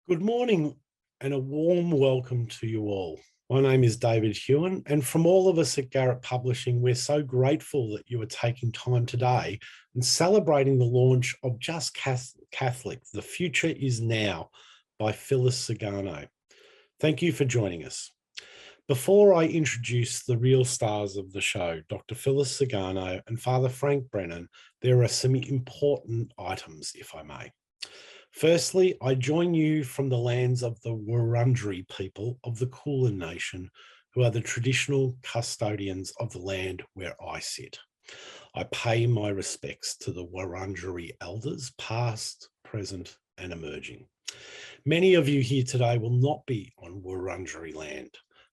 Good morning and a warm welcome to you all. My name is David Hewen, and from all of us at Garrett Publishing, we're so grateful that you are taking time today and celebrating the launch of Just Catholic, The Future is Now by Phyllis Zagano. Thank you for joining us. Before I introduce the real stars of the show, Dr. Phyllis Zagano and Father Frank Brennan, there are some important items, if I may. Firstly, I join you from the lands of the Wurundjeri people of the Kulin Nation, who are the traditional custodians of the land where I sit. I pay my respects to the Wurundjeri elders, past, present, and emerging. Many of you here today will not be on Wurundjeri land,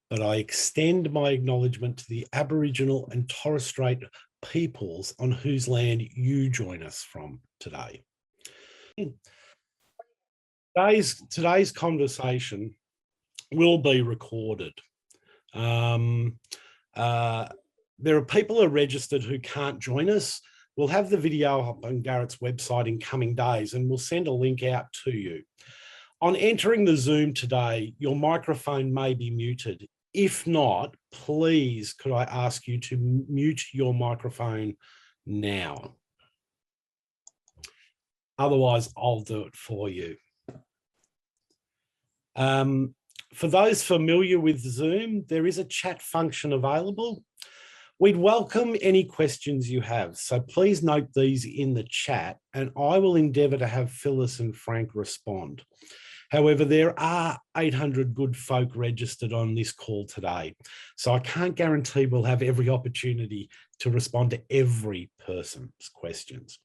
but I extend my acknowledgement to the Aboriginal and Torres Strait peoples on whose land you join us from today. Today's conversation will be recorded. There are people who are registered who can't join us. We'll have the video up on Garrett's website in coming days, and we'll send a link out to you. On entering the Zoom today, your microphone may be muted. If not, please, could I ask you to mute your microphone now? Otherwise, I'll do it for you. For those familiar with Zoom, there is a chat function available. We'd welcome any questions you have, so please note these in the chat and I will endeavour to have Phyllis and Frank respond. However, there are 800 good folk registered on this call today, so I can't guarantee we'll have every opportunity to respond to every person's questions.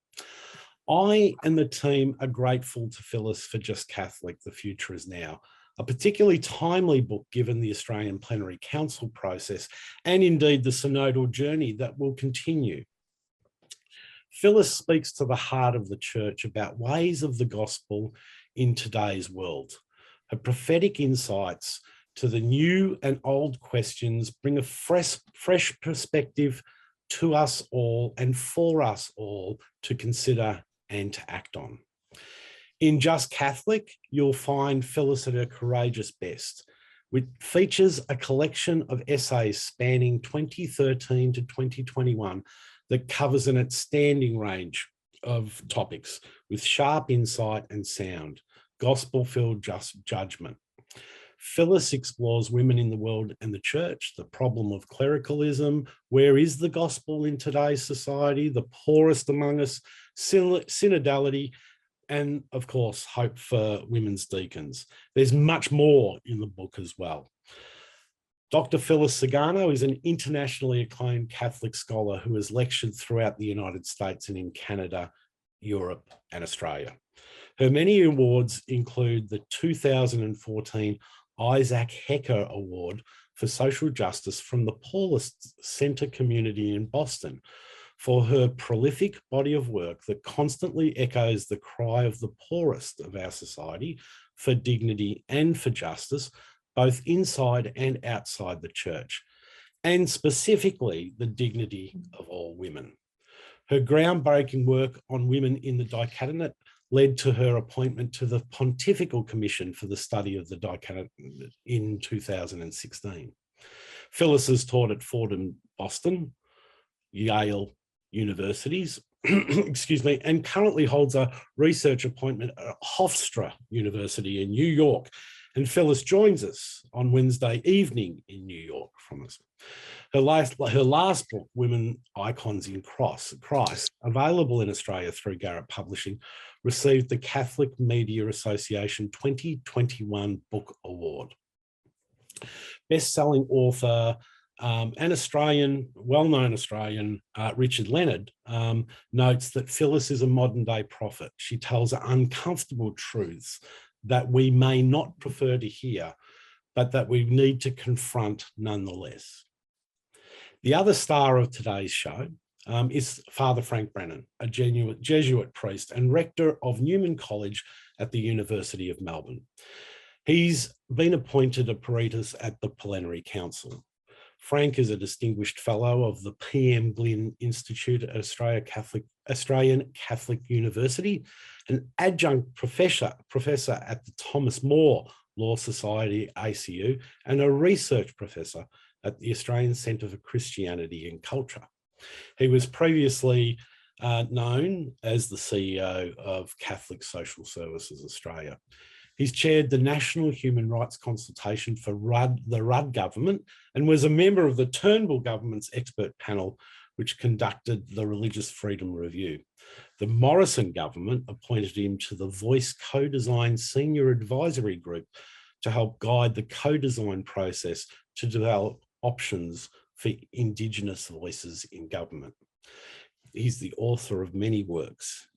I and the team are grateful to Phyllis for Just Catholic, The Future is Now, a particularly timely book given the Australian Plenary Council process and indeed the synodal journey that will continue. Phyllis speaks to the heart of the church about ways of the gospel in today's world. Her prophetic insights to the new and old questions bring a fresh perspective to us all and for us all to consider and to act on. In Just Catholic, you'll find Phyllis at her courageous best, which features a collection of essays spanning 2013 to 2021 that covers an outstanding range of topics with sharp insight and sound, gospel-filled judgment. Phyllis explores women in the world and the church, the problem of clericalism, where is the gospel in today's society, the poorest among us, synodality, and of course, hope for women's deacons. There's much more in the book as well. Dr. Phyllis Zagano is an internationally acclaimed Catholic scholar who has lectured throughout the United States and in Canada, Europe, and Australia. Her many awards include the 2014 Isaac Hecker Award for Social Justice from the Paulist Center community in Boston, for her prolific body of work that constantly echoes the cry of the poorest of our society for dignity and for justice, both inside and outside the church, and specifically the dignity of all women. Her groundbreaking work on women in the diaconate led to her appointment to the Pontifical Commission for the Study of the Diaconate in 2016. Phyllis has taught at Fordham, Boston, Yale Universities, excuse me, and currently holds a research appointment at Hofstra University in New York. And Phyllis joins us on Wednesday evening in New York from us. Her last book, Women Icons in Christ, available in Australia through Garrett Publishing, received the Catholic Media Association 2021 Book Award. Best-selling author and Australian, well-known Australian, Richard Leonard, notes that Phyllis is a modern-day prophet. She tells uncomfortable truths that we may not prefer to hear, but that we need to confront nonetheless. The other star of today's show is Father Frank Brennan, a Jesuit priest and rector of Newman College at the University of Melbourne. He's been appointed a Peritus at the Plenary Council. Frank is a distinguished fellow of the PM Glynn Institute at Australian Catholic University, an adjunct professor at the Thomas More Law Society, ACU, and a research professor at the Australian Centre for Christianity and Culture. He was previously known as the CEO of Catholic Social Services Australia. He's chaired the National Human Rights Consultation for the Rudd government and was a member of the Turnbull government's expert panel, which conducted the Religious Freedom Review. The Morrison government appointed him to the Voice Co-Design Senior Advisory Group to help guide the co-design process to develop options for Indigenous voices in government. He's the author of many works.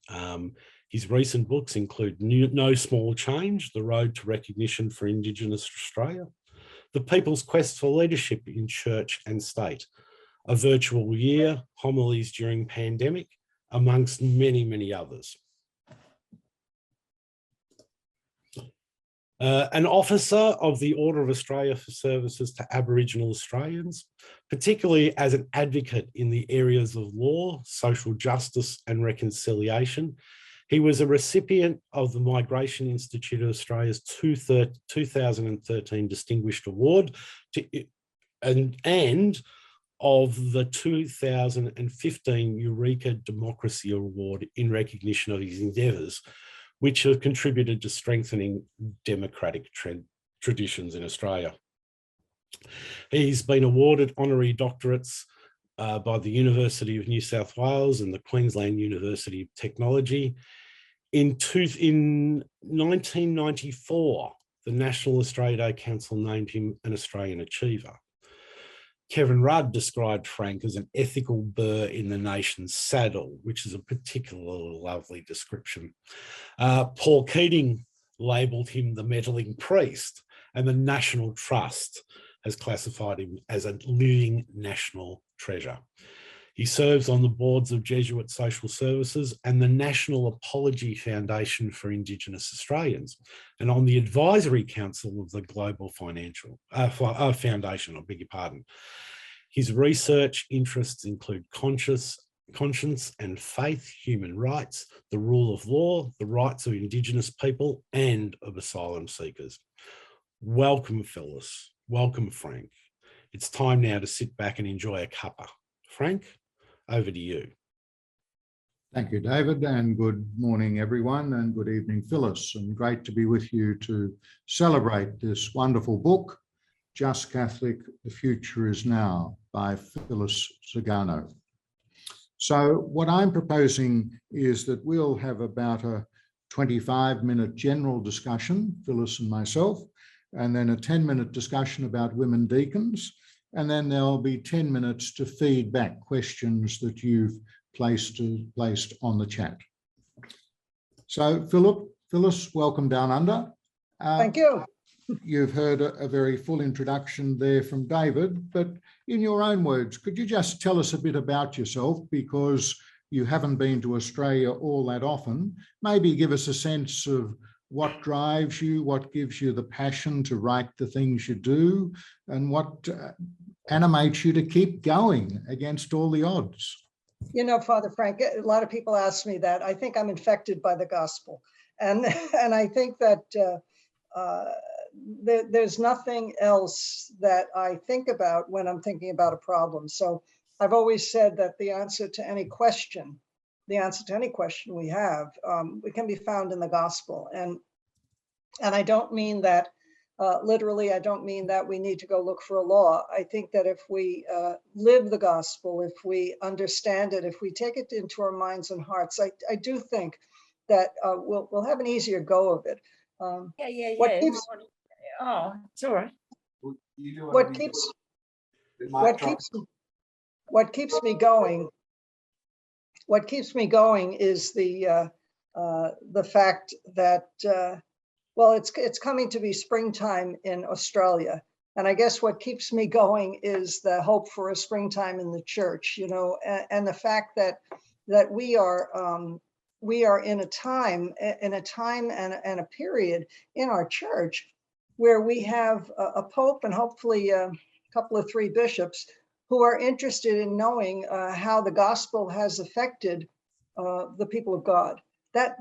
His recent books include No Small Change, The Road to Recognition for Indigenous Australia, The People's Quest for Leadership in Church and State, A Virtual Year, Homilies During Pandemic, amongst many, many others. An officer of the Order of Australia for services to Aboriginal Australians, particularly as an advocate in the areas of law, social justice and reconciliation. He was a recipient of the Migration Institute of Australia's 2013 Distinguished Award and of the 2015 Eureka Democracy Award in recognition of his endeavours, which have contributed to strengthening democratic traditions in Australia. He's been awarded honorary doctorates by the University of New South Wales and the Queensland University of Technology. In 1994, the National Australia Day Council named him an Australian Achiever. Kevin Rudd described Frank as an ethical burr in the nation's saddle, which is a particularly lovely description. Paul Keating labelled him the meddling priest, and the National Trust has classified him as a living national treasure. He serves on the boards of Jesuit Social Services and the National Apology Foundation for Indigenous Australians, and on the Advisory Council of the Global Financial Foundation, I beg your pardon. His research interests include conscience and faith, human rights, the rule of law, the rights of Indigenous people and of asylum seekers. Welcome, Phyllis. Welcome, Frank. It's time now to sit back and enjoy a cuppa. Frank, over to you. Thank you, David, and good morning, everyone, and good evening, Phyllis, and great to be with you to celebrate this wonderful book, Just Catholic, The Future Is Now, by Phyllis Zagano. So what I'm proposing is that we'll have about a 25-minute general discussion, Phyllis and myself, and then a 10-minute discussion about women deacons, and then there'll be 10 minutes to feed back questions that you've placed on the chat. So Phyllis, welcome down under. Thank you. You've heard a very full introduction there from David, but in your own words, could you just tell us a bit about yourself, because you haven't been to Australia all that often. Maybe give us a sense of what drives you, what gives you the passion to write the things you do, and what animates you to keep going against all the odds. You know, Father Frank, a lot of people ask me that. I think I'm infected by the gospel. And I think that there's nothing else that I think about when I'm thinking about a problem. So I've always said that the answer to any question we have, it can be found in the gospel. And I don't mean that literally, I don't mean that we need to go look for a law. I think that if we live the gospel, if we understand it, if we take it into our minds and hearts, I do think that we'll have an easier go of it. It's all right. What keeps me going is the fact that well, it's coming to be springtime in Australia, and I guess what keeps me going is the hope for a springtime in the church, you know, and the fact that we are in a time and a period in our church where we have a pope and hopefully couple of three bishops who are interested in knowing how the gospel has affected the people of God.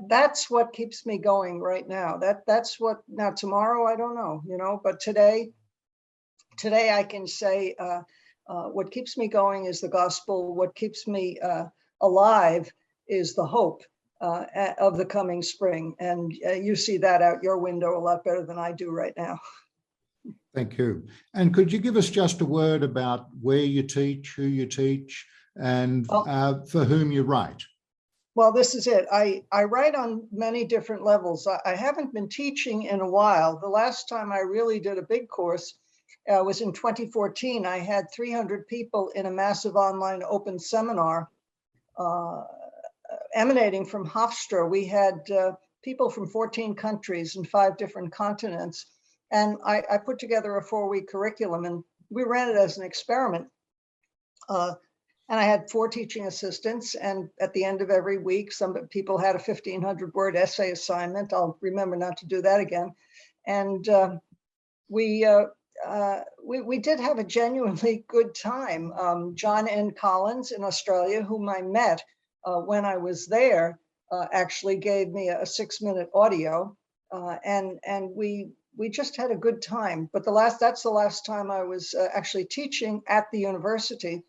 That's what keeps me going right now. That's what, now tomorrow, I don't know, you know, but today I can say what keeps me going is the gospel. What keeps me alive is the hope of the coming spring. And you see that out your window a lot better than I do right now. Thank you. And could you give us just a word about where you teach, who you teach, and for whom you write? Well, this is it. I write on many different levels. I haven't been teaching in a while. The last time I really did a big course was in 2014. I had 300 people in a massive online open seminar emanating from Hofstra. We had people from 14 countries and 5 different continents. And I put together a 4-week curriculum, and we ran it as an experiment. And I had 4 teaching assistants. And at the end of every week, some people had a 1,500-word essay assignment. I'll remember not to do that again. And we did have a genuinely good time. John N. Collins in Australia, whom I met when I was there, actually gave me a 6-minute audio, and we just had a good time. But that's the last time I was actually teaching at the university.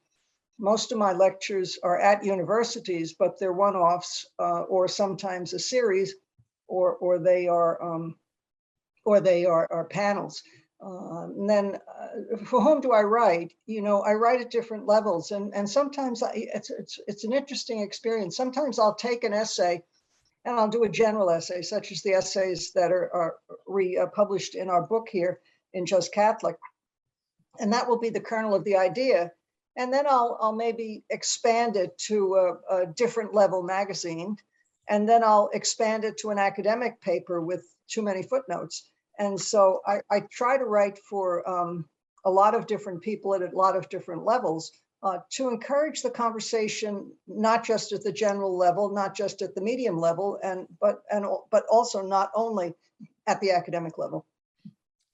Most of my lectures are at universities, but they're one-offs or sometimes a series, or they are panels. And then for whom do I write? You know, I write at different levels, and sometimes it's an interesting experience. Sometimes I'll take an essay and I'll do a general essay, such as the essays that are republished in our book here in Just Catholic. And that will be the kernel of the idea. And then I'll maybe expand it to a different level magazine. And then I'll expand it to an academic paper with too many footnotes. And so I try to write for a lot of different people at a lot of different levels to encourage the conversation, not just at the general level, not just at the medium level, but also not only at the academic level.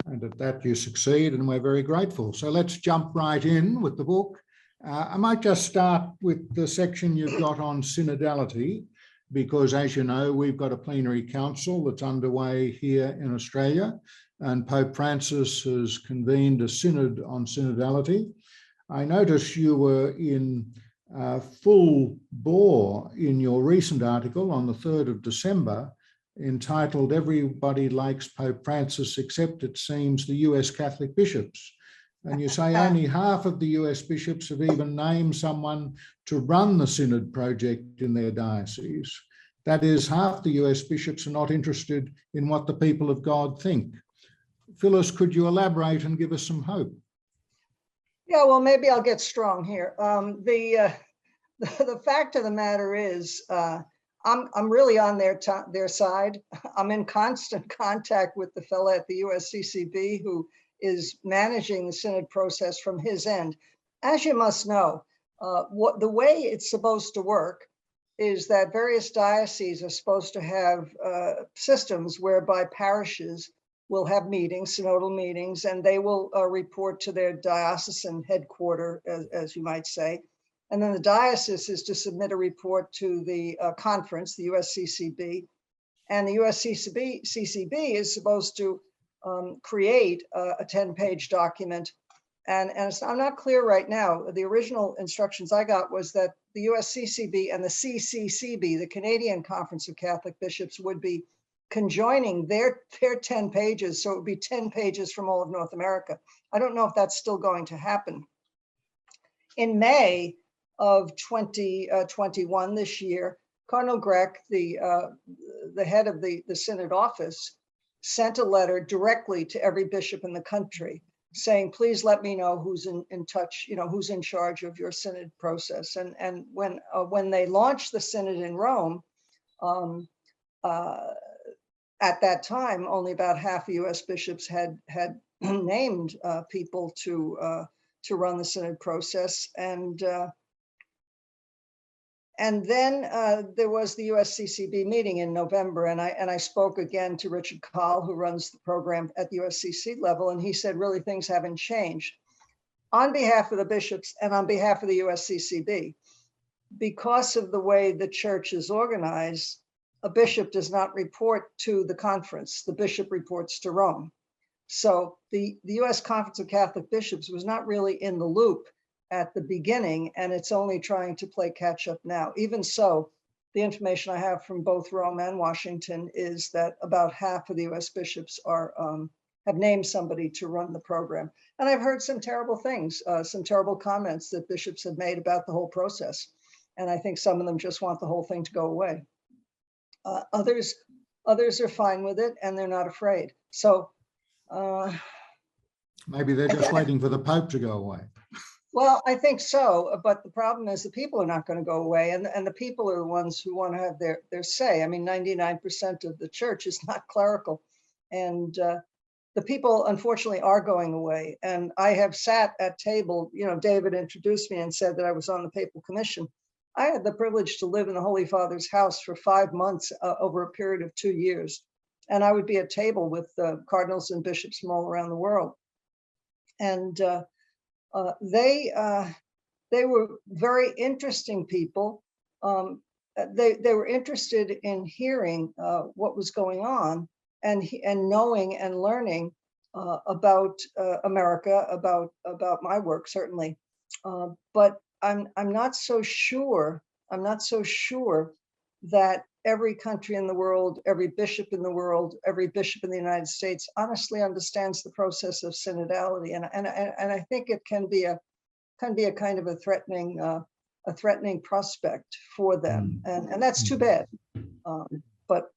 And at that you succeed, and we're very grateful. So let's jump right in with the book. I might just start with the section you've got on synodality, because as you know, we've got a plenary council that's underway here in Australia, and Pope Francis has convened a synod on synodality. I notice you were in full bore in your recent article on the 3rd of December, entitled "Everybody Likes Pope Francis Except, It Seems, the US Catholic Bishops." And you say only half of the US bishops have even named someone to run the synod project in their diocese. That is, half the US bishops are not interested in what the people of God think. Phyllis, could you elaborate and give us some hope? Yeah, well, maybe I'll get strong here. The fact of the matter is, I'm really on their side. I'm in constant contact with the fellow at the USCCB who is managing the synod process from his end. As you must know, the way it's supposed to work is that various dioceses are supposed to have systems whereby parishes will have meetings, synodal meetings, and they will report to their diocesan headquarter, as you might say. And then the diocese is to submit a report to the conference, the USCCB, and the USCCB is supposed to create a 10-page document. And I'm not clear right now. The original instructions I got was that the USCCB and the CCCB, the Canadian Conference of Catholic Bishops, would be conjoining their 10 pages. So it would be 10 pages from all of North America. I don't know if that's still going to happen. In May of 2021, this year, Cardinal Grech, the head of the Synod office, sent a letter directly to every bishop in the country saying, please let me know who's in touch, who's in charge of your Synod process. And when they launched the Synod in Rome, at that time, only about half the US bishops had named people to run the Synod process. And then there was the USCCB meeting in November, and I spoke again to Richard Kahl, who runs the program at the USCC level, and he said, really, things haven't changed. on behalf of the bishops and on behalf of the USCCB. Because of the way the church is organized, a bishop does not report to the conference. The bishop reports to Rome. So the US Conference of Catholic Bishops was not really in the loop at the beginning, and it's only trying to play catch up now. Even so, the information I have from both Rome and Washington is that about half of the US bishops are have named somebody to run the program. And I've heard some terrible things, some terrible comments that bishops have made about the whole process. And I think some of them just want the whole thing to go away. Others are fine with it, and they're not afraid. So maybe they're just waiting for the Pope to go away. Well, I think so, but the problem is the people are not going to go away, and the people are the ones who want to have their say. I mean, 99% of the church is not clerical, and the people, unfortunately, are going away. And I have sat at table, you know, David introduced me and said that I was on the Papal Commission. I had the privilege to live in the Holy Father's house for 5 months over a period of 2 years. And I would be at table with cardinals and bishops from all around the world. And they were very interesting people. They were interested in hearing what was going on and knowing and learning about America, about my work, certainly. But I'm not so sure. I'm not so sure that every country in the world, every bishop in the world, every bishop in the United States honestly understands the process of synodality, and I think it can be a kind of a threatening prospect for them, and that's too bad. But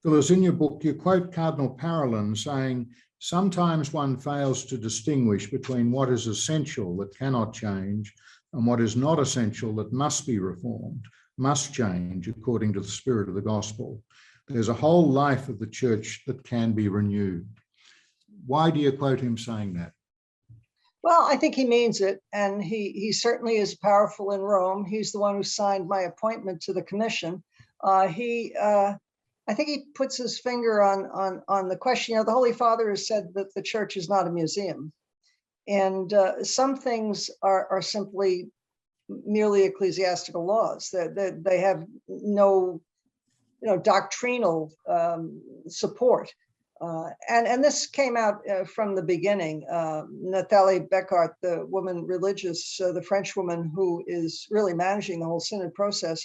Phyllis, in your book, you quote Cardinal Parolin saying, "Sometimes one fails to distinguish between what is essential that cannot change and what is not essential that must be reformed, must change according to the spirit of the gospel. There's a whole life of the church that can be renewed." Why do you quote him saying that? Well, I think he means it, and he certainly is powerful in Rome. He's the one who signed my appointment to the commission. I think he puts his finger on the question. You know, the Holy Father has said that the church is not a museum, and some things are simply merely ecclesiastical laws. They have no, doctrinal support. And this came out from the beginning. Nathalie Beckart, the woman religious, the French woman who is really managing the whole synod process,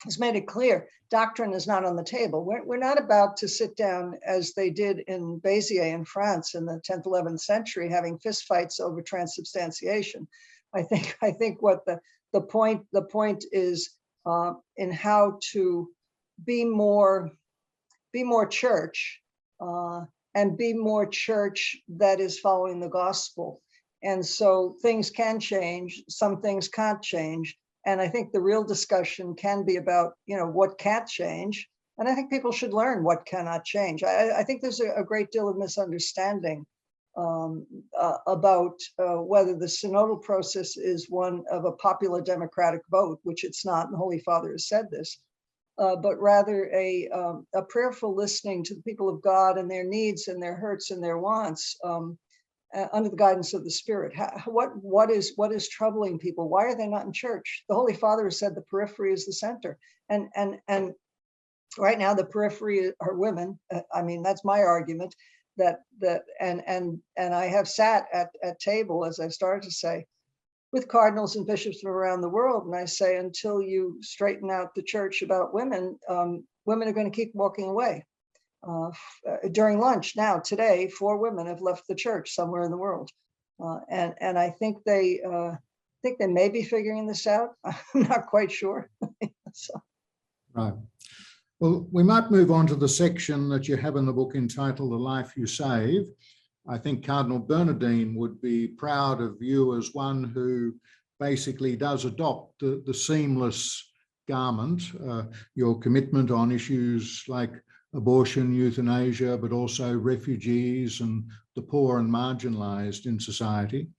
has made it clear doctrine is not on the table. We're not about to sit down as they did in Béziers in France in the 10th, 11th century, having fistfights over transubstantiation. I think what the point is in how to be more church, and be more church that is following the gospel. And so things can change, some things can't change. And I think the real discussion can be about, what can't change. And I think people should learn what cannot change. I think there's a great deal of misunderstanding about whether the synodal process is one of a popular democratic vote, which it's not, and the Holy Father has said this, but rather a prayerful listening to the people of God and their needs and their hurts and their wants under the guidance of the Spirit. What is troubling people? Why are they not in church? The Holy Father has said the periphery is the center, and right now the periphery are women. I mean, that's my argument. And I have sat at table, as I started to say, with cardinals and bishops from around the world, and I say, until you straighten out the church about women, women are going to keep walking away. During lunch now, today, 4 women have left the church somewhere in the world, and I think they may be figuring this out. I'm not quite sure. So. Right. Well, we might move on to the section that you have in the book entitled "The Life You Save." I think Cardinal Bernardine would be proud of you as one who basically does adopt the seamless garment, your commitment on issues like abortion, euthanasia, but also refugees and the poor and marginalised in society.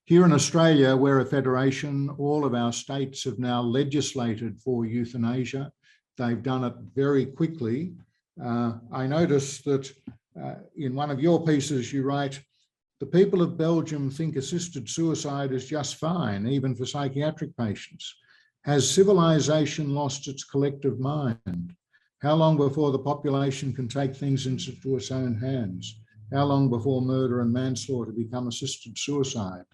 Here in Australia, we're a federation. All of our states have now legislated for euthanasia. They've done it very quickly. I noticed that in one of your pieces, you write, The people of Belgium think assisted suicide is just fine, even for psychiatric patients. Has civilization lost its collective mind? How long before the population can take things into its own hands? How long before murder and manslaughter become assisted suicide?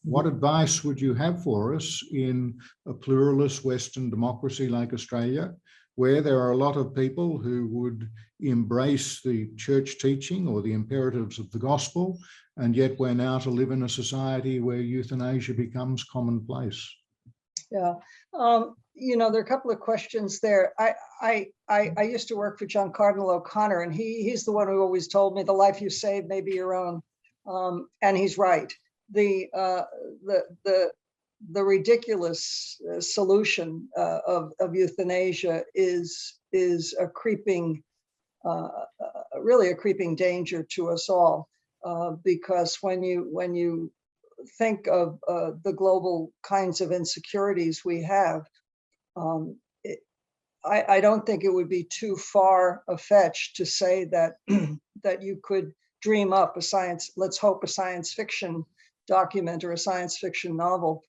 What advice would you have for us in a pluralist Western democracy like Australia, where there are a lot of people who would embrace the church teaching or the imperatives of the gospel, and yet we're now to live in a society where euthanasia becomes commonplace? Yeah, you know, there are a couple of questions there. I used to work for John Cardinal O'Connor, and he's the one who always told me the life you save may be your own, and he's right. The ridiculous solution of euthanasia is a creeping, really a creeping danger to us all, because when you think of the global kinds of insecurities we have, I don't think it would be too far-fetched to say that that you could dream up let's hope a science fiction document or a science fiction novel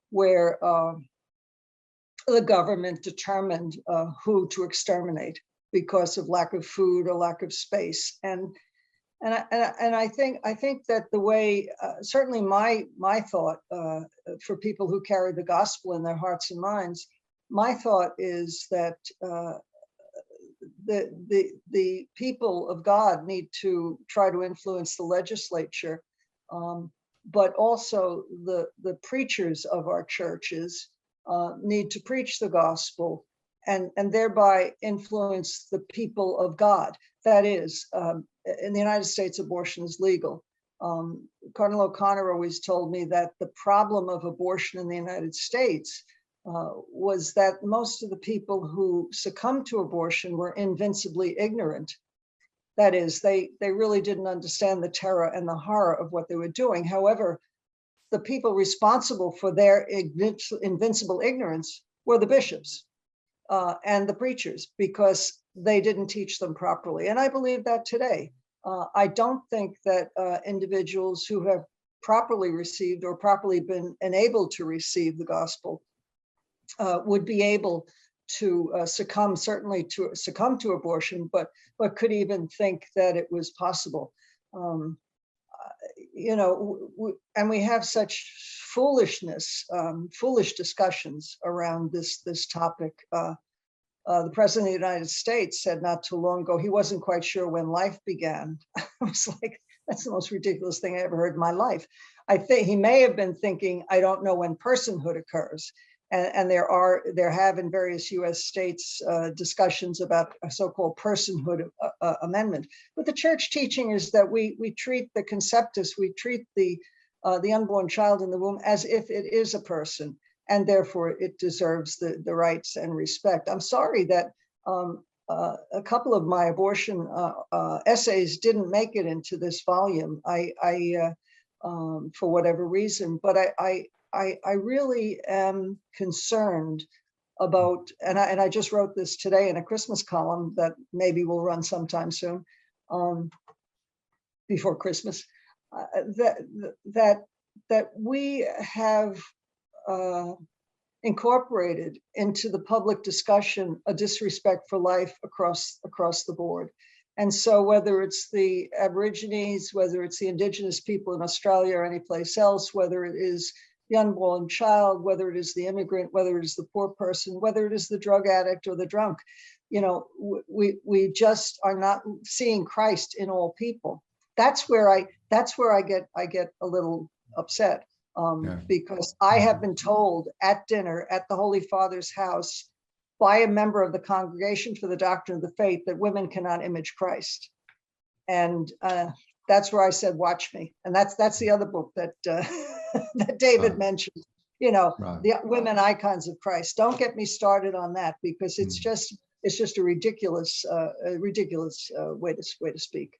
where the government determined who to exterminate because of lack of food or lack of space. And I think that the way, certainly my thought for people who carry the gospel in their hearts and minds, my thought is that the people of God need to try to influence the legislature, but also the preachers of our churches need to preach the gospel and thereby influence the people of God. That is, in the United States, abortion is legal. Cardinal O'Connor always told me that the problem of abortion in the United States was that most of the people who succumbed to abortion were invincibly ignorant. That is, they really didn't understand the terror and the horror of what they were doing. However, the people responsible for their invincible ignorance were the bishops and the preachers, because they didn't teach them properly. And I believe that today. I don't think that individuals who have properly received or properly been enabled to receive the gospel would be able to succumb to abortion, but could even think that it was possible. You know, and we have such foolish discussions around this topic. The president of the United States said not too long ago he wasn't quite sure when life began. I was like, that's the most ridiculous thing I ever heard in my life. I think he may have been thinking, I don't know when personhood occurs. And there have in various US states discussions about a so-called Personhood Amendment. But the church teaching is that we treat the conceptus, we treat the unborn child in the womb as if it is a person, and therefore it deserves the rights and respect. I'm sorry that a couple of my abortion essays didn't make it into this volume, for whatever reason, but I really am concerned about, and I just wrote this today in a Christmas column that maybe will run sometime soon, before Christmas, that we have incorporated into the public discussion a disrespect for life across the board. And so whether it's the Aborigines, whether it's the indigenous people in Australia or any place else, whether it is the unborn child, whether it is the immigrant, whether it is the poor person, whether it is the drug addict or the drunk, you know, we just are not seeing Christ in all people. That's where I get a little upset, because I have been told at dinner at the Holy Father's house by a member of the Congregation for the Doctrine of the Faith that women cannot image Christ, and that's where I said, watch me. And that's the other book that that David mentioned, you know, the women icons of Christ. Don't get me started on that, because it's just a ridiculous way to speak.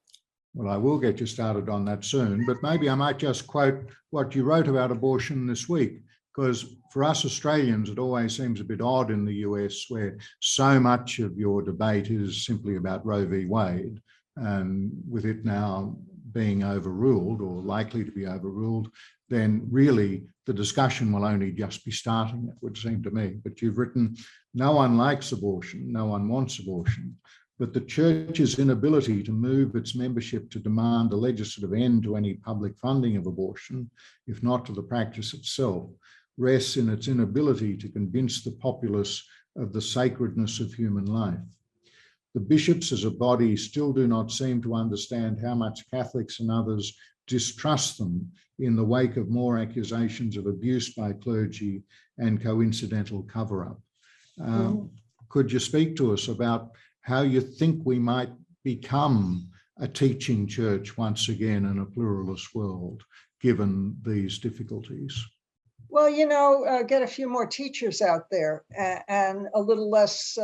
Well, I will get you started on that soon, but maybe I might just quote what you wrote about abortion this week, because for us Australians, it always seems a bit odd in the US, where so much of your debate is simply about Roe v. Wade, and with it now being overruled or likely to be overruled, then really the discussion will only just be starting, it would seem to me. But you've written, no one likes abortion, no one wants abortion, but the church's inability to move its membership to demand a legislative end to any public funding of abortion, if not to the practice itself, rests in its inability to convince the populace of the sacredness of human life. The bishops as a body still do not seem to understand how much Catholics and others distrust them in the wake of more accusations of abuse by clergy and coincidental cover-up. Could you speak to us about how you think we might become a teaching church once again in a pluralist world, given these difficulties? Well, you know, get a few more teachers out there and a little less,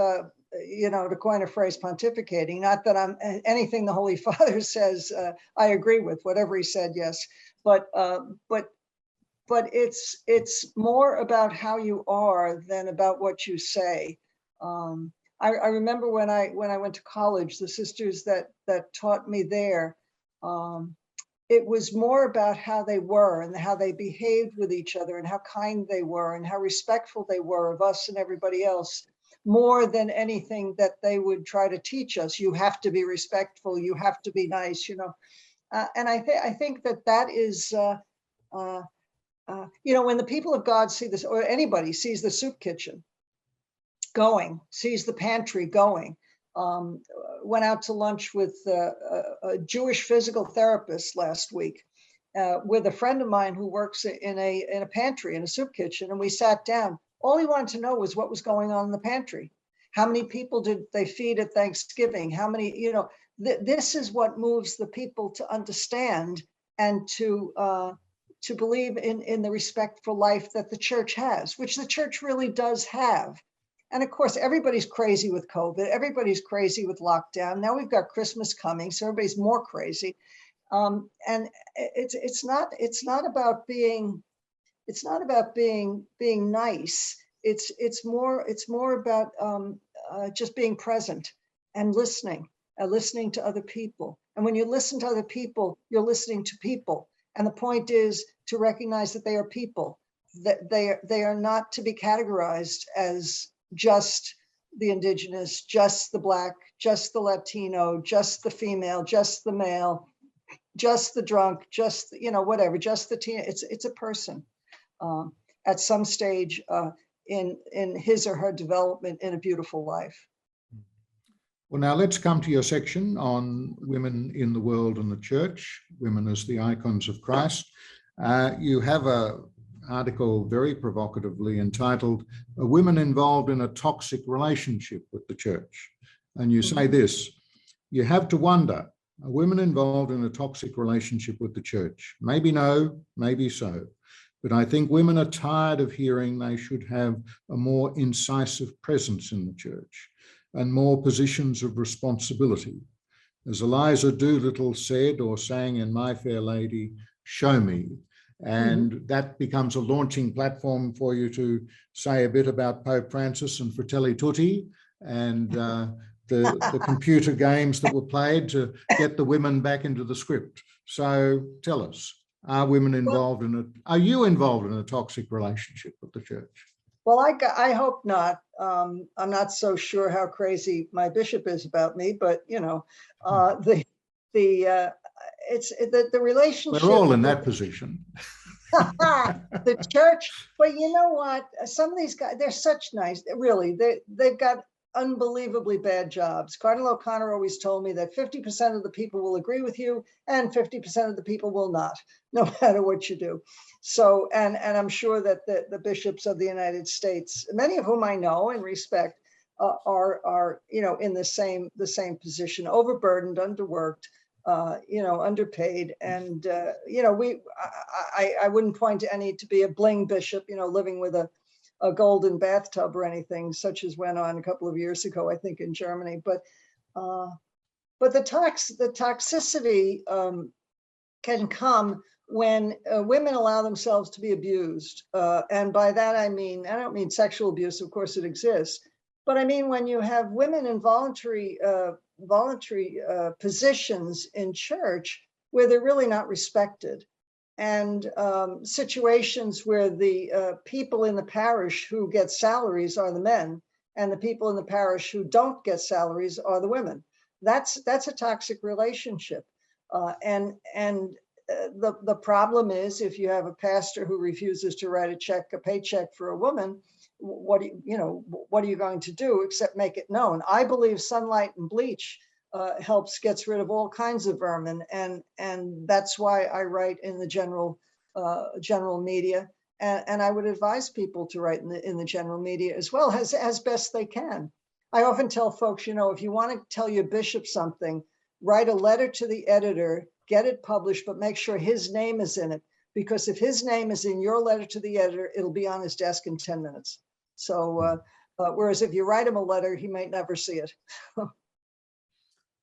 you know, to coin a phrase, pontificating. Not that I'm anything the Holy Father says, I agree with whatever he said, yes, but it's more about how you are than about what you say. I remember when I went to college, the sisters that taught me there, it was more about how they were and how they behaved with each other and how kind they were and how respectful they were of us and everybody else, more than anything that they would try to teach us. You have to be respectful, you have to be nice, you know. And I think that is, you know, when the people of God see this, or anybody sees the soup kitchen going, sees the pantry going, went out to lunch with a Jewish physical therapist last week with a friend of mine who works in a pantry, in a soup kitchen, and we sat down. All he wanted to know was what was going on in the pantry. How many people did they feed at Thanksgiving? How many, you know, this is what moves the people to understand and to believe in the respectful life that the church has, which the church really does have. And of course, everybody's crazy with COVID. Everybody's crazy with lockdown. Now we've got Christmas coming, so everybody's more crazy. And it's not about being nice. It's more about just being present and listening to other people. And when you listen to other people, you're listening to people. And the point is to recognize that they are people, that they are not to be categorized as just the indigenous, just the Black, just the Latino, just the female, just the male, just the drunk, just, you know, whatever, just the teen. It's a person at some stage in his or her development in a beautiful life. Well, now let's come to your section on women in the world and the church, women as the icons of Christ. You have an article very provocatively entitled, "A Women Involved in a Toxic Relationship with the Church." And you say this, "You have to wonder, are women involved in a toxic relationship with the church? Maybe no, maybe so. But I think women are tired of hearing they should have a more incisive presence in the church and more positions of responsibility. As Eliza Doolittle said or sang in My Fair Lady, show me." And that becomes a launching platform for you to say a bit about Pope Francis and Fratelli Tutti and the computer games that were played to get the women back into the script. So tell us, are women involved are you involved in a toxic relationship with the church? Well, I hope not. I'm not so sure how crazy my bishop is about me, but you know, the relationship. We're all in that position. The church, but you know what? Some of these guys, they're such nice. Really, they've got unbelievably bad jobs. Cardinal O'Connor always told me that 50% of the people will agree with you and 50% of the people will not, no matter what you do. So, and I'm sure that the bishops of the United States, many of whom I know and respect, are you know, in the same position, overburdened, underworked, you know, underpaid. And, you know, I wouldn't point to any to be a bling bishop, you know, living with a golden bathtub or anything such as went on a couple of years ago, I think, in Germany. But the toxicity can come when women allow themselves to be abused. And by that, I don't mean sexual abuse, of course it exists, but I mean when you have women in voluntary positions in church where they're really not respected. And situations where the people in the parish who get salaries are the men, and the people in the parish who don't get salaries are the women. That's a toxic relationship. The problem is, if you have a pastor who refuses to write a paycheck for a woman, what are you going to do except make it known? I believe sunlight and bleach gets rid of all kinds of vermin, and that's why I write in the general media, and I would advise people to write in the general media as well, as best they can. I often tell folks, if you want to tell your bishop something, write a letter to the editor, get it published, but make sure his name is in it, because if his name is in your letter to the editor, it'll be on his desk in 10 minutes. So whereas if you write him a letter, he might never see it.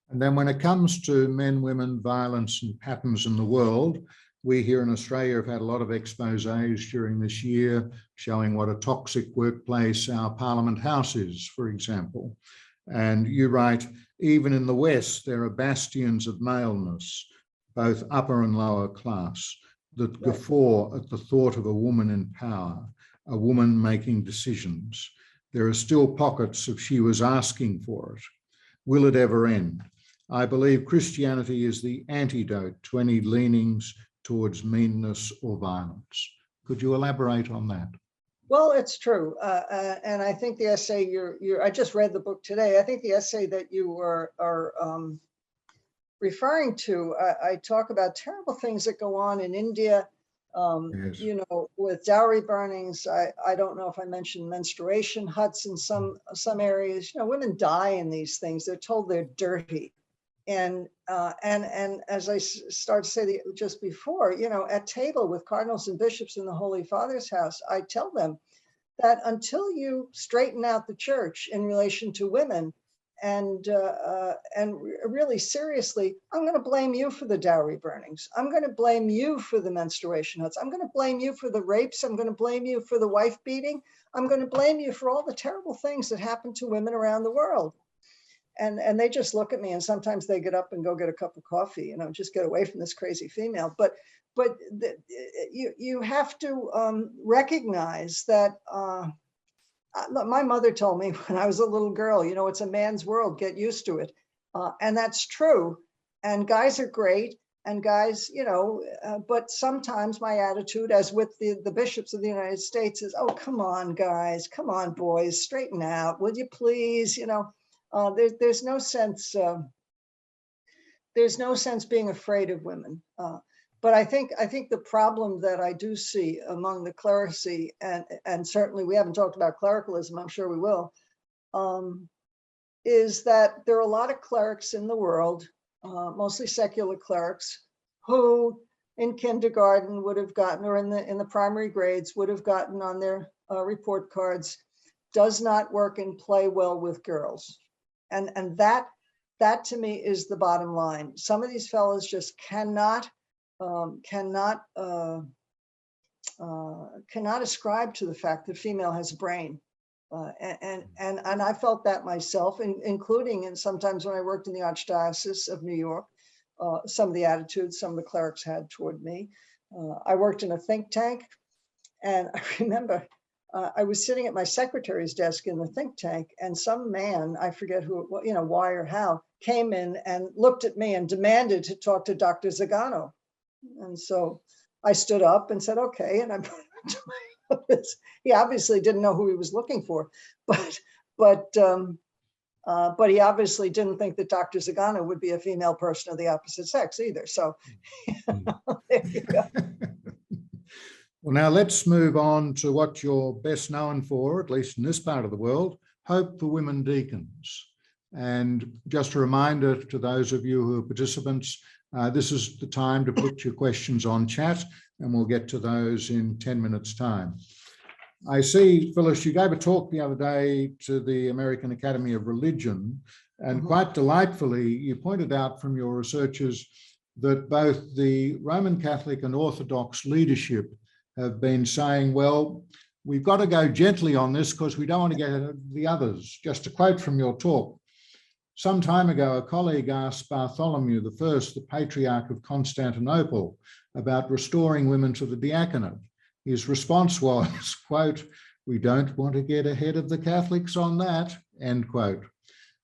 And then when it comes to men, women, violence and patterns in the world, we here in Australia have had a lot of exposés during this year showing what a toxic workplace our Parliament House is, for example. And you write, even in the West, there are bastions of maleness, both upper and lower class, that guffaw at the thought of a woman in power, a woman making decisions. There are still pockets of she was asking for it. Will it ever end? I believe Christianity is the antidote to any leanings towards meanness or violence. Could you elaborate on that? Well, it's true. And I think the essay I just read the book today. I think the essay that you are referring to, I talk about terrible things that go on in India, Yes. with dowry burnings. I don't know if I mentioned menstruation huts in some areas. Women die in these things. They're told they're dirty. And as I started to say just before, at table with cardinals and bishops in the Holy Father's house, I tell them that until you straighten out the church in relation to women, and really seriously, I'm going to blame you for the dowry burnings. I'm going to blame you for the menstruation huts. I'm going to blame you for the rapes. I'm going to blame you for the wife beating. I'm going to blame you for all the terrible things that happen to women around the world. And they just look at me, and sometimes they get up and go get a cup of coffee, just get away from this crazy female. But you have to recognize that. My mother told me when I was a little girl, it's a man's world, get used to it. And that's true. And guys are great. And guys, but sometimes my attitude, as with the bishops of the United States, is, oh, come on, guys, come on, boys, straighten out, will you please? There's no sense. There's no sense being afraid of women. But I think the problem that I do see among the clerisy, and certainly we haven't talked about clericalism, I'm sure we will, is that there are a lot of clerics in the world, mostly secular clerics, who in kindergarten would have gotten, or in the primary grades would have gotten on their report cards, does not work and play well with girls. And that to me is the bottom line. Some of these fellows just cannot ascribe to the fact that female has a brain. And I felt that myself, including, and sometimes when I worked in the Archdiocese of New York, some of the attitudes some of the clerics had toward me. I worked in a think tank, and I remember I was sitting at my secretary's desk in the think tank, and some man, I forget who, why or how, came in and looked at me and demanded to talk to Dr. Zagano. And so I stood up and said, okay. And I put it to my office. He obviously didn't know who he was looking for, but he obviously didn't think that Dr. Zagano would be a female person of the opposite sex either. So there you go. Well, now let's move on to what you're best known for, at least in this part of the world, Hope for Women Deacons. And just a reminder to those of you who are participants, this is the time to put your questions on chat, and we'll get to those in 10 minutes' time. I see, Phyllis, you gave a talk the other day to the American Academy of Religion, and quite delightfully, you pointed out from your researchers that both the Roman Catholic and Orthodox leadership have been saying, well, we've got to go gently on this because we don't want to get the others. Just a quote from your talk. Some time ago, a colleague asked Bartholomew I, the Patriarch of Constantinople, about restoring women to the diaconate. His response was, quote, "We don't want to get ahead of the Catholics on that," end quote.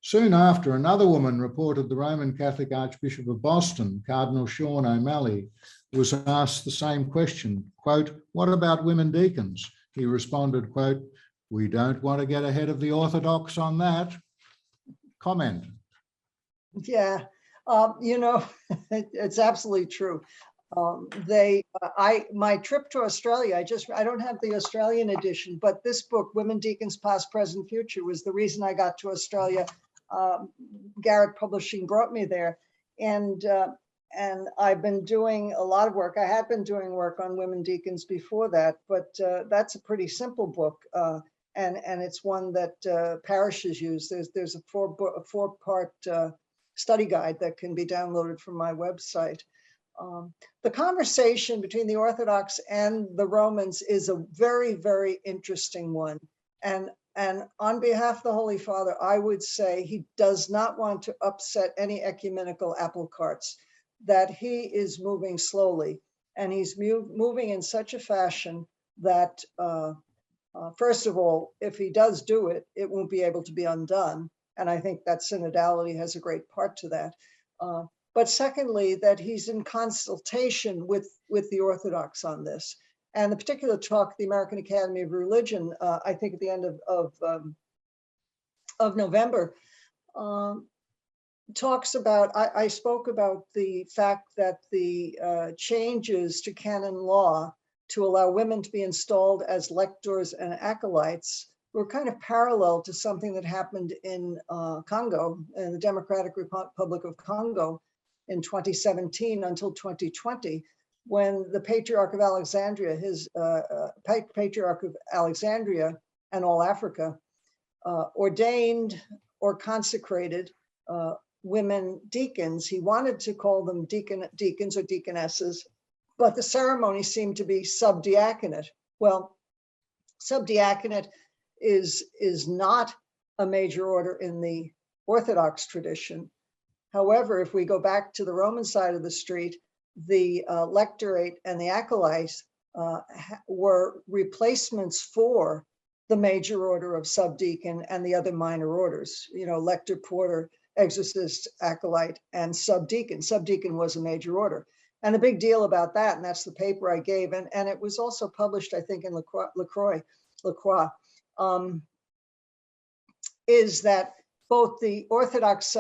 Soon after, another woman reported the Roman Catholic Archbishop of Boston, Cardinal Sean O'Malley, was asked the same question, quote, "What about women deacons?" He responded, quote, "We don't want to get ahead of the Orthodox on that." Comment. Yeah, it's absolutely true. My trip to Australia, I don't have the Australian edition, but this book, Women Deacons, Past, Present, Future, was the reason I got to Australia. Garrett Publishing brought me there, and I've been doing a lot of work. I had been doing work on women deacons before that, but that's a pretty simple book, and it's one that parishes use. There's a four-part study guide that can be downloaded from my website. The conversation between the Orthodox and the Romans is a very, very interesting one. And on behalf of the Holy Father, I would say he does not want to upset any ecumenical apple carts, that he is moving slowly. And he's moving in such a fashion that, first of all, if he does do it, it won't be able to be undone. And I think that synodality has a great part to that. But secondly, that he's in consultation with the Orthodox on this. And the particular talk, the American Academy of Religion, I think at the end of November, talks about, I spoke about the fact that the changes to canon law to allow women to be installed as lectors and acolytes were kind of parallel to something that happened in Congo, in the Democratic Republic of Congo in 2017 until 2020, when the Patriarch of Alexandria, Patriarch of Alexandria and all Africa, ordained or consecrated women deacons. He wanted to call them deacons or deaconesses, but the ceremony seemed to be subdiaconate. Well, subdiaconate is not a major order in the Orthodox tradition. However, if we go back to the Roman side of the street, the lectorate and the acolytes were replacements for the major order of subdeacon and the other minor orders, lector, porter, exorcist, acolyte, and subdeacon. Subdeacon was a major order. And the big deal about that, and that's the paper I gave, and it was also published, I think, in LaCroix, is that both the Orthodox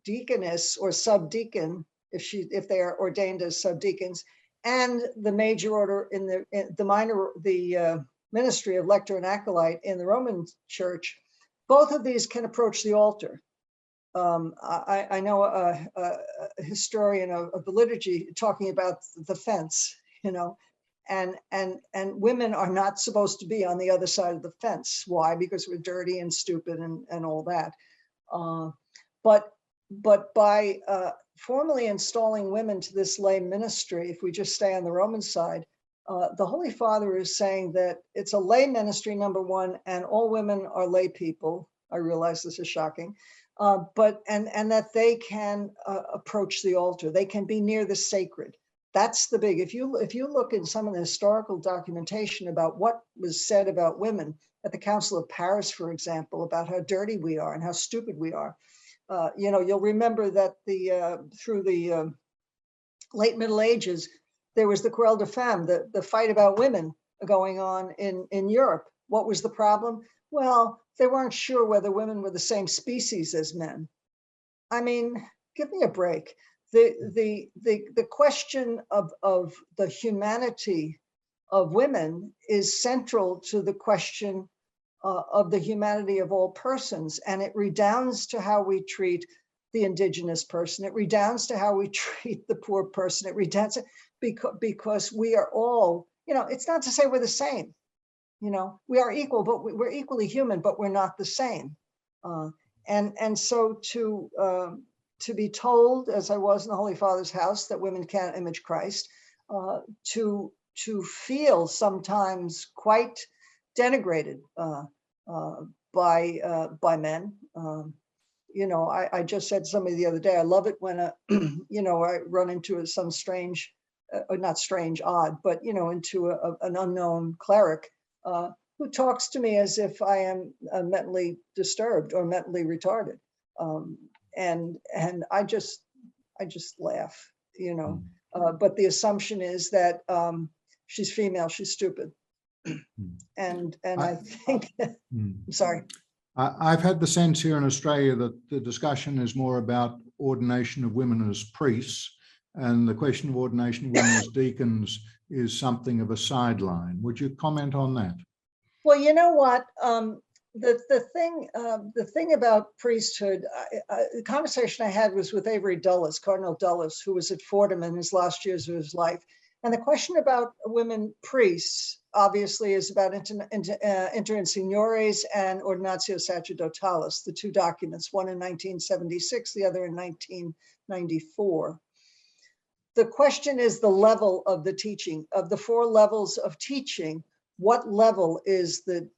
deaconess or subdeacon, if they are ordained as subdeacons, and the major order in the ministry of lector and acolyte in the Roman Church, both of these can approach the altar. I know a historian of the liturgy talking about the fence, and women are not supposed to be on the other side of the fence. Why? Because we're dirty and stupid and all that. But by formally installing women to this lay ministry, if we just stay on the Roman side, the Holy Father is saying that it's a lay ministry, number one, and all women are lay people. I realize this is shocking, but that they can approach the altar. They can be near the sacred. That's the big. If you look in some of the historical documentation about what was said about women at the Council of Paris, for example, about how dirty we are and how stupid we are, you'll remember that through the late Middle Ages, there was the Querelle de Femmes, the fight about women going on in Europe. What was the problem? Well, they weren't sure whether women were the same species as men. I mean, give me a break. The question of the humanity of women is central to the question of the humanity of all persons, and it redounds to how we treat the indigenous person. It redounds to how we treat the poor person. It redounds because we are all, it's not to say we're the same. We are equal, but we're equally human, but we're not the same. And so to be told, as I was in the Holy Father's house, that women can't image Christ, to feel sometimes quite denigrated by men, I just said to somebody the other day, I love it when, I run into some strange, not strange, odd, but, into an unknown cleric who talks to me as if I am mentally disturbed or mentally retarded. And I just laugh, but the assumption is that she's female, she's stupid. And I think, I'm sorry. I've had the sense here in Australia that the discussion is more about ordination of women as priests, and the question of ordination of women as deacons is something of a sideline. Would you comment on that? Well, you know what? The thing about priesthood, the conversation I had was with Avery Dulles, Cardinal Dulles, who was at Fordham in his last years of his life. And the question about women priests, obviously, is about Inter Insignores and Ordinatio Sacerdotalis, the two documents, one in 1976, the other in 1994. The question is the level of the teaching. Of the 4 levels of teaching, what level is the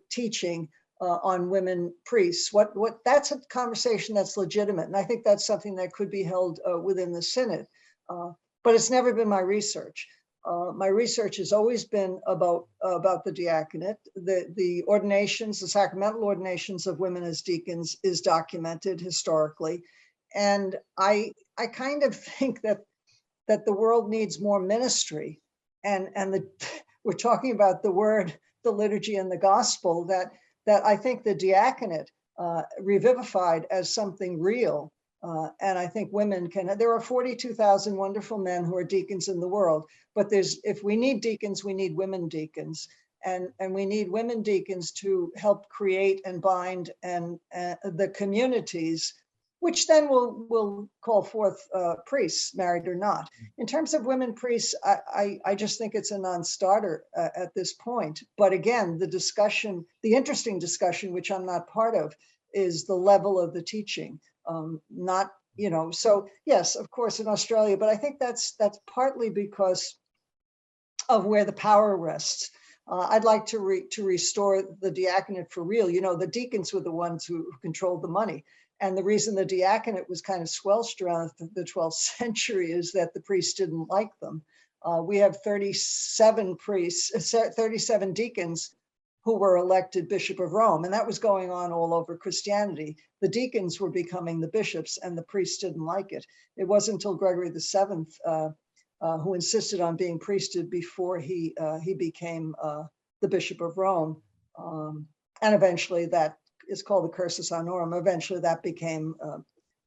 teaching on women priests? What that's a conversation that's legitimate, and I think that's something that could be held within the synod. But it's never been my research. My research has always been about the diaconate. The ordinations, the sacramental ordinations of women as deacons is documented historically, and I kind of think that the world needs more ministry, and we're talking about the word, the liturgy, and the gospel, that I think the diaconate revivified as something real. And I think women there are 42,000 wonderful men who are deacons in the world, but if we need deacons, we need women deacons. And we need women deacons to help create and bind and the communities, which then will call forth priests, married or not. In terms of women priests, I just think it's a non-starter at this point. But again, the interesting discussion, which I'm not part of, is the level of the teaching. So yes, of course, in Australia, but I think that's partly because of where the power rests. I'd like to restore the diaconate for real. The deacons were the ones who controlled the money. And the reason the diaconate was kind of squelched around the 12th century is that the priests didn't like them. We have 37 priests, 37 deacons who were elected Bishop of Rome. And that was going on all over Christianity. The deacons were becoming the bishops and the priests didn't like it. It wasn't until Gregory VII who insisted on being priested before he became the Bishop of Rome. And eventually that is called the cursus honorum. Eventually that became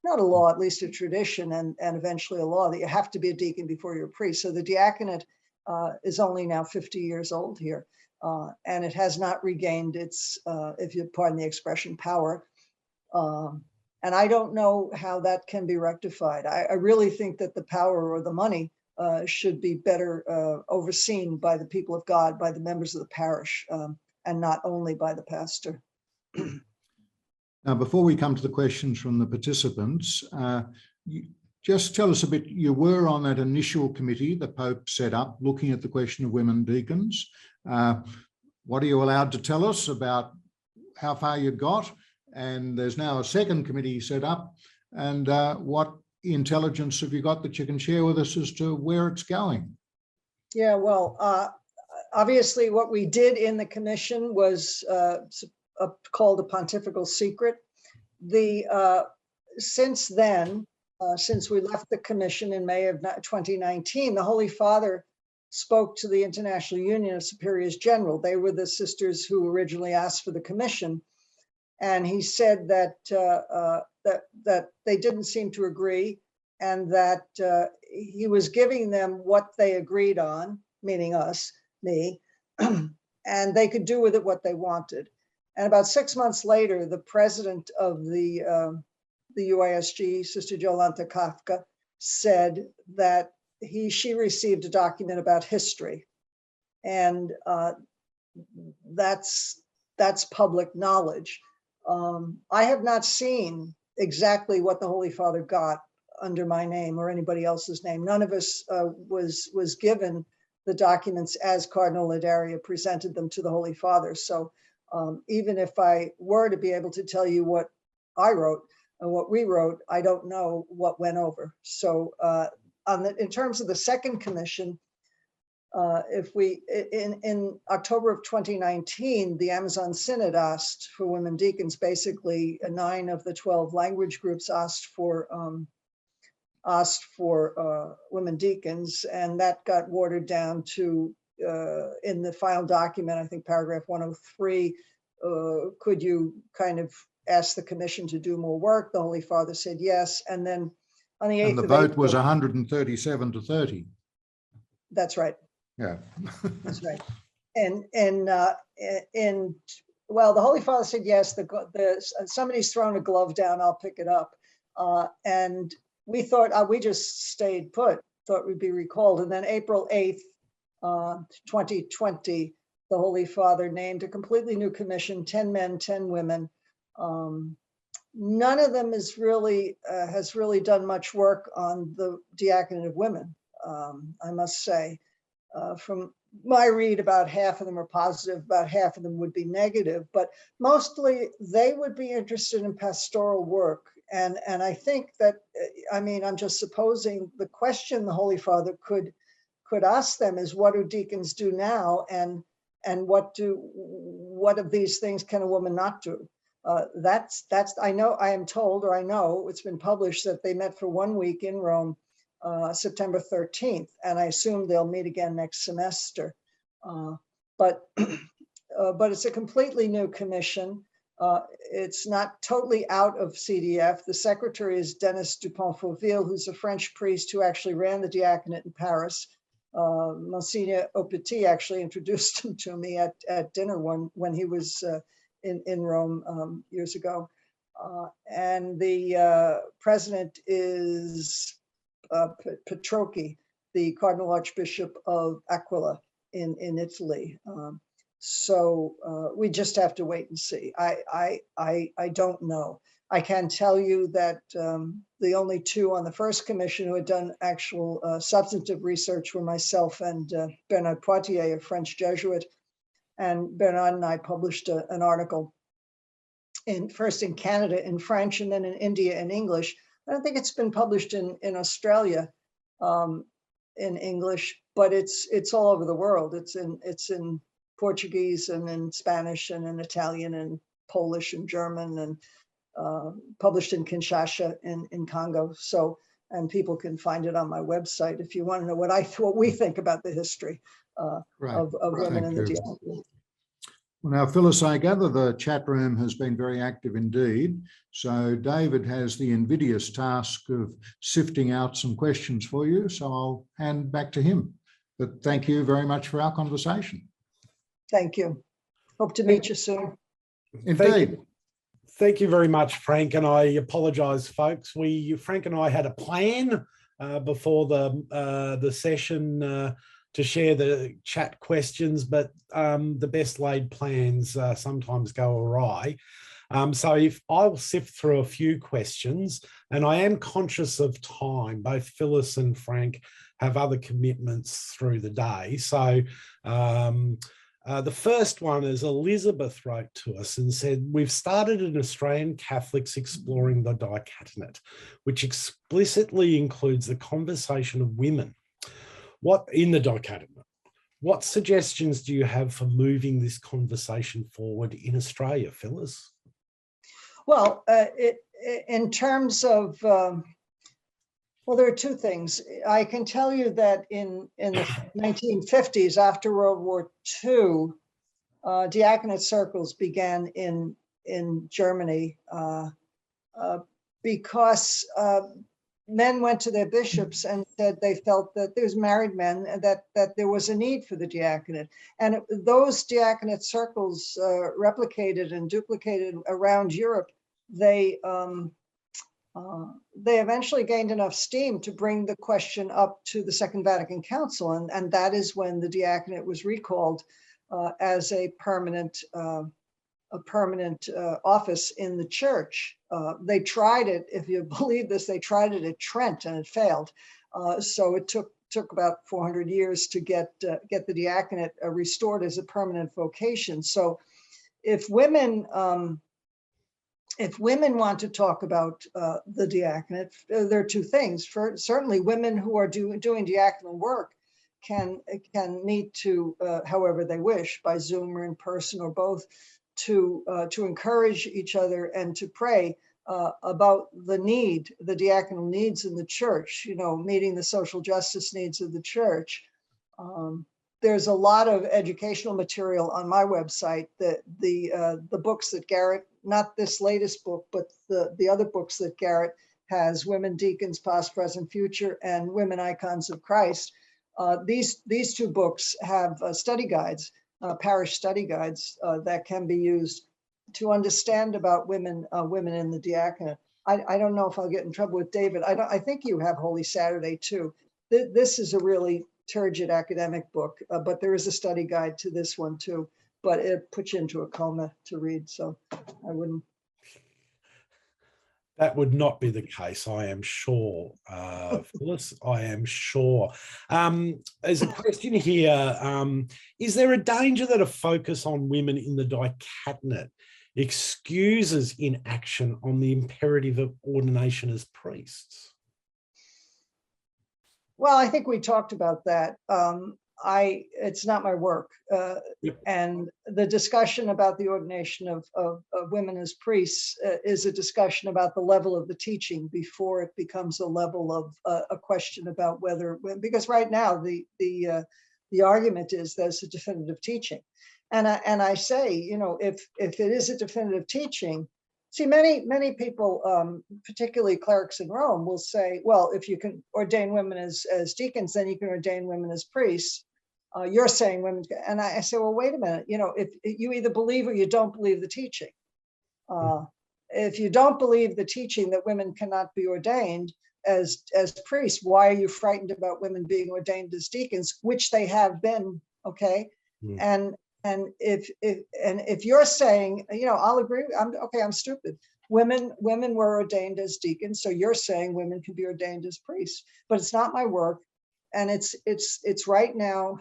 not a law, at least a tradition, and eventually a law that you have to be a deacon before you're a priest. So the diaconate is only now 50 years old here. And it has not regained its, if you pardon the expression, power. And I don't know how that can be rectified. I really think that the power or the money should be better overseen by the people of God, by the members of the parish, and not only by the pastor. Now, before we come to the questions from the participants, just tell us a bit. You were on that initial committee the Pope set up looking at the question of women deacons. What are you allowed to tell us about how far you got? And there's now a second committee set up. And what intelligence have you got that you can share with us as to where it's going? Yeah, well, obviously what we did in the commission was called a pontifical secret. Since then, since we left the commission in May of 2019, the Holy Father spoke to the International Union of Superiors General. They were the sisters who originally asked for the commission. And he said that that they didn't seem to agree, and that he was giving them what they agreed on, meaning us, me, and they could do with it what they wanted. And about 6 months later, the president of the UISG, Sister Jolanta Kafka, said that she received a document about history, and that's public knowledge. I have not seen exactly what the Holy Father got under my name or anybody else's name. None of us was given the documents as Cardinal Ladaria presented them to the Holy Father. So even if I were to be able to tell you what I wrote and what we wrote, I don't know what went over. So in terms of the second commission, if we, in October of 2019, the Amazon Synod asked for women deacons. Basically, 9 of the 12 language groups asked for women deacons, and that got watered down to, in the final document, I think paragraph 103, could you kind of ask the commission to do more work? The Holy Father said yes. And then on the 8th And the of vote April, was 137 to 30. That's right. Yeah. That's right. And well, the Holy Father said yes. Somebody's thrown a glove down. I'll pick it up. And we thought we just stayed put. Thought we'd be recalled. And then April 8th, 2020, the Holy Father named a completely new commission: 10 men, 10 women. None of them has really done much work on the diaconate of women. I must say, from my read, about half of them are positive, about half of them would be negative, but mostly they would be interested in pastoral work. And I think that, I mean, I'm just supposing the question the Holy Father could ask them is, what do deacons do now? And what of these things can a woman not do? I am told, or I know it's been published, that they met for 1 week in Rome, September 13th, and I assume they'll meet again next semester. But it's a completely new commission. It's not totally out of CDF. The secretary is Denis Dupont-Fauville, who's a French priest who actually ran the diaconate in Paris. Monsignor Aupetit actually introduced him to me at dinner when he was in Rome years ago. And the president is Petrocchi, the Cardinal Archbishop of Aquila in Italy. So we just have to wait and see. I don't know. I can tell you that the only 2 on the first commission who had done actual substantive research were myself and Bernard Poitier, a French Jesuit. And Bernard and I published an article first in Canada in French and then in India in English. I don't think it's been published in Australia in English, but it's all over the world. It's in Portuguese and in Spanish and in Italian and Polish and German, and published in Kinshasa in Congo. So, and people can find it on my website if you want to know what we think about the history of women in the diaconate. Well, now, Phyllis, I gather the chat room has been very active indeed. So David has the invidious task of sifting out some questions for you. So I'll hand back to him. But thank you very much for our conversation. Thank you. Hope to meet you soon. Indeed. Thank you very much, Frank. And I apologise, folks. Frank and I had a plan before the session to share the chat questions, but the best laid plans sometimes go awry. So if I'll sift through a few questions, and I am conscious of time, both Phyllis and Frank have other commitments through the day. So the first one is Elizabeth wrote to us and said, we've started an Australian Catholics Exploring the Diaconate, which explicitly includes the conversation of women. What in the diaconate? What suggestions do you have for moving this conversation forward in Australia, Phyllis? Well, in terms of, well, there are 2 things. I can tell you that in the 1950s, after World War II, diaconate circles began in Germany because men went to their bishops and said they felt that there's married men and that there was a need for the diaconate. And those diaconate circles replicated and duplicated around Europe. They eventually gained enough steam to bring the question up to the Second Vatican Council. And that is when the diaconate was recalled as a permanent office in the church. They tried it, if you believe this, they tried it at Trent and it failed. So it took about 400 years to get the diaconate restored as a permanent vocation. So if women if women want to talk about the diaconate, there are two things. Certainly, women who are doing diaconal work can meet to however they wish, by Zoom or in person or both, to encourage each other and to pray about the diaconal needs in the church. Meeting the social justice needs of the church. There's a lot of educational material on my website. The books that Garrett, not this latest book, but the other books that Garrett has, Women Deacons, Past, Present, Future, and Women Icons of Christ. These two books have study guides, parish study guides that can be used to understand about women in the diaconate. I don't know if I'll get in trouble with David. I think you have Holy Saturday too. This is a really turgid academic book, but there is a study guide to this one too, but it puts you into a coma to read, so I wouldn't. That would not be the case, I am sure, Phyllis, I am sure. There's a question here. Is there a danger that a focus on women in the diaconate excuses inaction on the imperative of ordination as priests? Well, I think we talked about that. It's not my work. Yep. And the discussion about the ordination of women as priests is a discussion about the level of the teaching before it becomes a level of a question about whether, because right now the argument is there's a definitive teaching. And I say, if it is a definitive teaching, see, many people, particularly clerics in Rome, will say, well, if you can ordain women as deacons, then you can ordain women as priests. You're saying women, and I say, well, wait a minute. If you either believe or you don't believe the teaching. If you don't believe the teaching that women cannot be ordained as priests, why are you frightened about women being ordained as deacons, which they have been? Okay, And if you're saying, I'll agree. I'm stupid. Women were ordained as deacons, so you're saying women can be ordained as priests, but it's not my work, and it's right now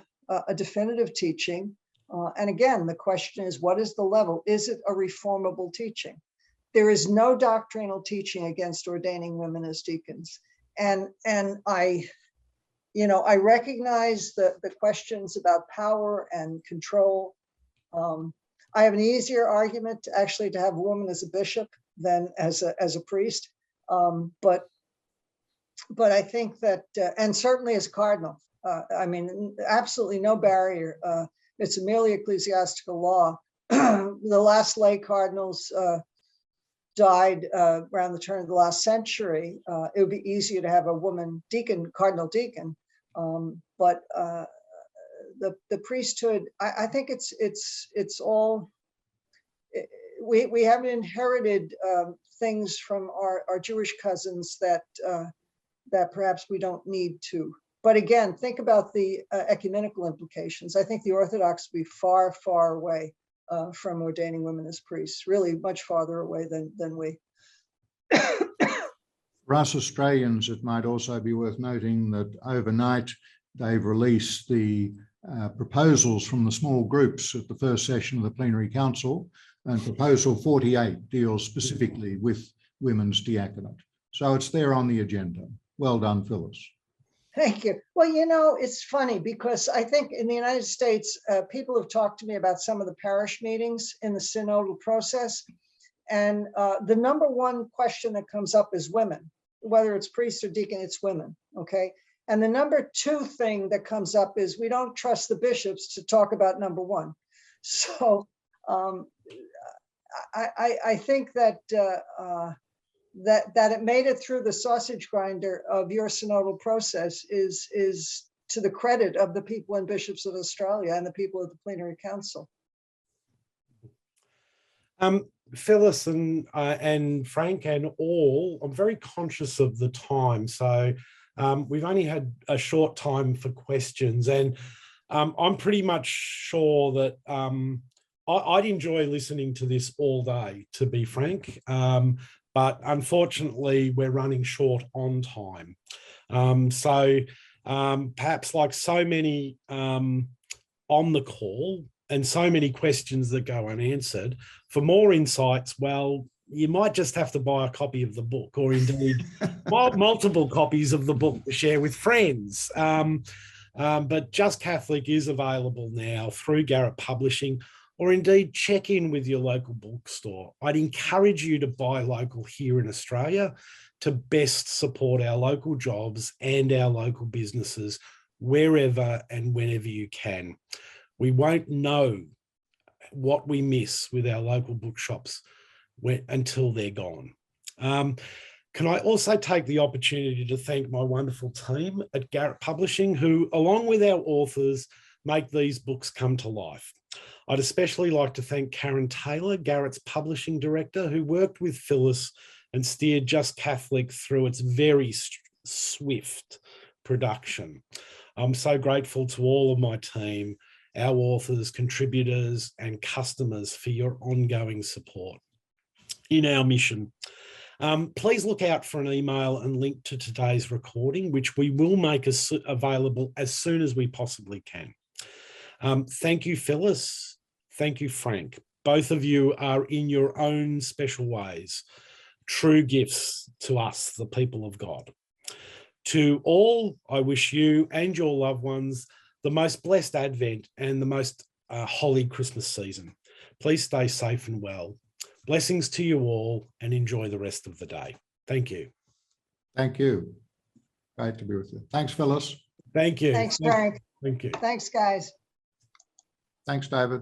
a definitive teaching. And again, the question is, what is the level? Is it a reformable teaching? There is no doctrinal teaching against ordaining women as deacons, and I recognize the questions about power and control. I have an easier argument to have a woman as a bishop than as a priest. But I think that, and certainly as cardinal, absolutely no barrier. It's a merely ecclesiastical law. The last lay cardinals died around the turn of the last century. It would be easier to have a woman deacon, cardinal deacon, but the priesthood, I think it's all, we haven't inherited things from our Jewish cousins that perhaps we don't need to. But again, think about the ecumenical implications. I think the Orthodox will be far, far away from ordaining women as priests, really much farther away than we. For us Australians, it might also be worth noting that overnight they've released the proposals from the small groups at the first session of the Plenary Council, and proposal 48 deals specifically with women's diaconate. So it's there on the agenda. Well done, Phyllis. Thank you. Well, it's funny because I think in the United States, people have talked to me about some of the parish meetings in the synodal process. And the number one question that comes up is women, whether it's priest or deacon, it's women, okay? And the number two thing that comes up is we don't trust the bishops to talk about number one. So I think that that it made it through the sausage grinder of your synodal process is to the credit of the people and bishops of Australia and the people of the Plenary Council. Phyllis and Frank and all, I'm very conscious of the time. So we've only had a short time for questions, and I'm pretty much sure that I'd enjoy listening to this all day, to be frank. But unfortunately, we're running short on time. So perhaps like so many on the call and so many questions that go unanswered, for more insights, well, you might just have to buy a copy of the book, or indeed multiple copies of the book to share with friends. But Just Catholic is available now through Garrett Publishing, or indeed check in with your local bookstore. I'd encourage you to buy local here in Australia to best support our local jobs and our local businesses wherever and whenever you can. We won't know what we miss with our local bookshops until they're gone. Can I also take the opportunity to thank my wonderful team at Garrett Publishing, who, along with our authors, make these books come to life. I'd especially like to thank Karen Taylor, Garrett's publishing director, who worked with Phyllis and steered Just Catholic through its very swift production. I'm so grateful to all of my team, our authors, contributors, and customers for your ongoing support in our mission. Please look out for an email and link to today's recording, which we will make available as soon as we possibly can. Thank you, Phyllis. Thank you, Frank. Both of you are, in your own special ways, true gifts to us, the people of God. To all, I wish you and your loved ones the most blessed Advent and the most holy Christmas season. Please stay safe and well. Blessings to you all, and enjoy the rest of the day. Thank you. Thank you. Great to be with you. Thanks, Phyllis. Thank you. Thanks, Frank. Thank you. Thanks, guys. Thanks, David.